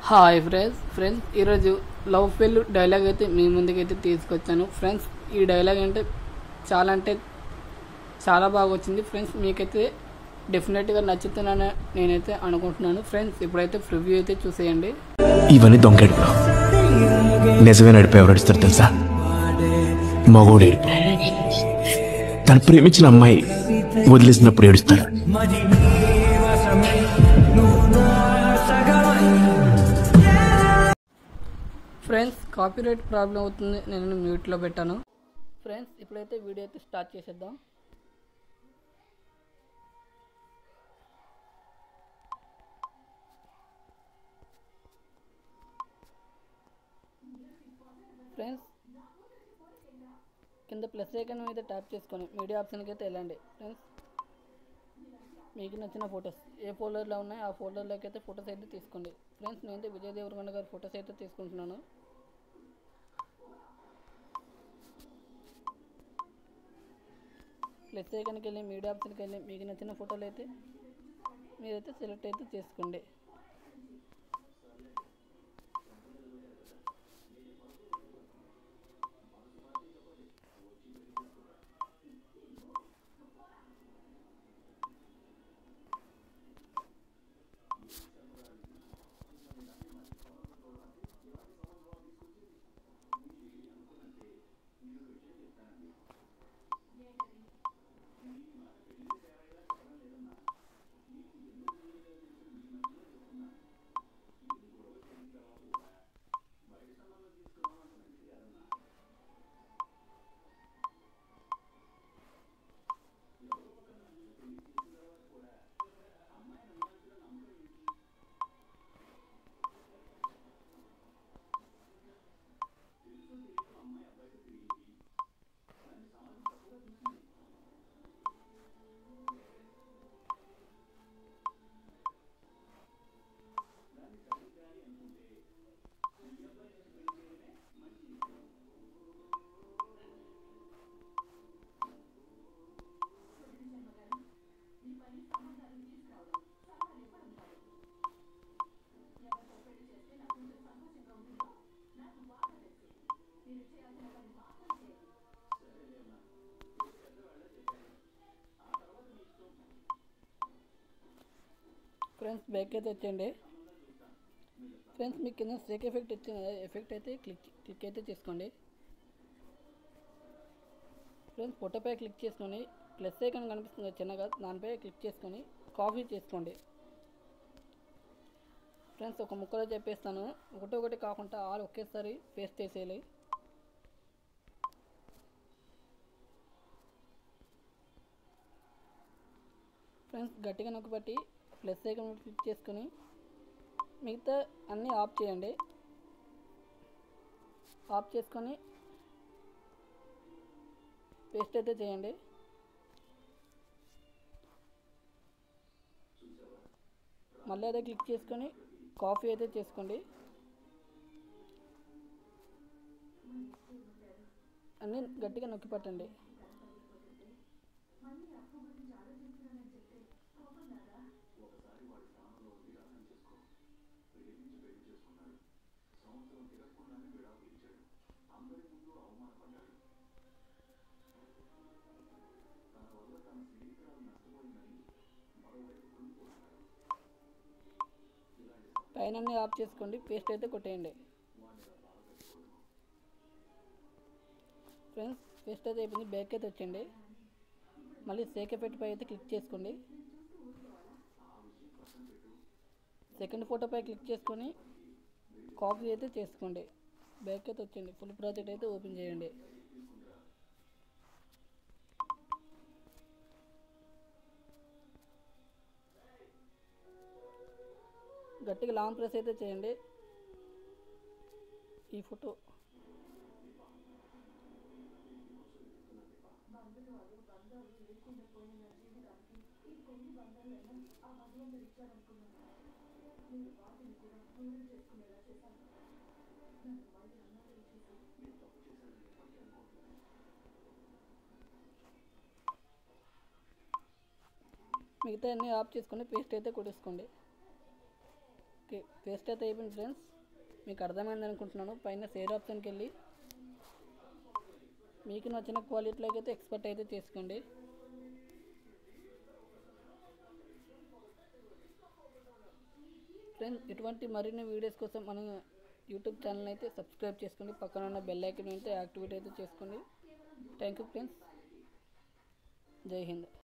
Hi friends ఈరోజు love fail dialogue అయితే మీ ముందుకైతే తీసుకొచ్చాను ఫ్రెండ్స్. ఈ డైలాగ్ అంటే చాలా బాగా వచ్చింది ఫ్రెండ్స్. మీకైతే డెఫినెట్గా నచ్చుతుందని నేనైతే అనుకుంటున్నాను ఫ్రెండ్స్. ఇప్పుడైతే ప్రివ్యూ అయితే చూసేయండి. ఇవన్నీ దొంగడుపు, నిజమే నడిపి ఎవరు అడుస్తారు తెలుసా? మగోడు ఏడుపు. తను ప్రేమించిన అమ్మాయి వదిలేసినప్పుడు ఏడుస్తాడు. ఫ్రెండ్స్ కాపీరైట్ ప్రాబ్లం అవుతుంది, నేను మ్యూట్లో పెట్టాను ఫ్రెండ్స్. ఇప్పుడైతే వీడియో అయితే స్టార్ట్ చేసేద్దాం. ఫ్రెండ్స్ కింద ప్లస్ ఐకాన్ మీద ట్యాప్ చేసుకొని మీడియా ఆప్షన్కి అయితే వెళ్ళండి ఫ్రెండ్స్. మీకు నచ్చిన ఫొటోస్ ఏ ఫోల్డర్లో ఉన్నాయో ఆ ఫోల్డర్లోకి అయితే ఫొటోస్ అయితే తీసుకోండి ఫ్రెండ్స్. నేనైతే విజయ్ దేవరకొండ గారి ఫొటోస్ అయితే తీసుకుంటున్నాను. ప్లస్ ఐకాన్కి వెళ్ళి మీడియా ఆప్షన్కి వెళ్ళి మీకు నచ్చిన ఫోటోలు అయితే మీరైతే సెలెక్ట్ అయితే చేసుకోండి. ఫ్రెండ్స్ బ్యాక్ అయితే వచ్చేయండి ఫ్రెండ్స్. మీకు కింద స్ట్రైక్ ఎఫెక్ట్ వచ్చింది, ఎఫెక్ట్ అయితే క్లిక్ అయితే చేసుకోండి ఫ్రెండ్స్. ఫోటోపై క్లిక్ చేసుకొని ప్లస్ ఐకాన్ కనిపిస్తుంది చిన్నగా, దానిపై క్లిక్ చేసుకొని కాపీ చేసుకోండి ఫ్రెండ్స్. ఒక ముక్కలో చెప్పేస్తాను, ఒకటి కాకుండా ఆల్ ఒకేసారి పేస్ట్ చేసేయాలి. ఫ్రెండ్స్ గట్టిగా నొక్కిపెట్టి ప్లస్ ఐకాన్ క్లిక్ చేసుకొని మిగతా అన్నీ ఆఫ్ చేయండి. ఆఫ్ చేసుకొని పేస్ట్ అయితే చేయండి. మళ్ళీ అదే క్లిక్ చేసుకొని కాపీ అయితే చేసుకోండి. అన్నీ గట్టిగా నొక్కి పట్టండి. పైన ఆఫ్ చేసుకోండి, పేస్ట్ అయితే కొట్టేయండి ఫ్రెండ్స్. పేస్ట్ అయితే అయిపోయింది, బ్యాక్ అయితే వచ్చేయండి. మళ్ళీ సేక్ ఎఫెక్ట్ పై అయితే క్లిక్ చేసుకోండి. సెకండ్ ఫోటోపై క్లిక్ చేసుకొని కాపీ అయితే చేసుకోండి. బ్యాక్ అయితే వచ్చేయండి, ఫుల్ ప్రాజెక్ట్ అయితే ఓపెన్ చేయండి. గట్టిగా లాంగ్ ప్రెస్ అయితే చేయండి. ఈ ఫోటో మిగతా అన్నీ ఆఫ్ చేసుకొని పేస్ట్ అయితే కొట్టేసుకోండి. ఓకే, పేస్ట్ అయితే అయిపోయింది ఫ్రెండ్స్. మీకు అర్థమైంది అనుకుంటున్నాను. పైన షేర్ ఆప్షన్కి వెళ్ళి మీకు నచ్చిన క్వాలిటీలోకి అయితే ఎక్స్పోర్ట్ అయితే చేసుకోండి. ఫ్రెండ్స్, ఇటువంటి మరిన్ని వీడియోస్ కోసం మన యూట్యూబ్ ఛానల్ అయితే సబ్స్క్రైబ్ చేసుకోండి. పక్కన ఉన్న బెల్ ఐకాన్ అయితే యాక్టివేట్ అయితే చేసుకోండి. Thank you friends. జై హింద్.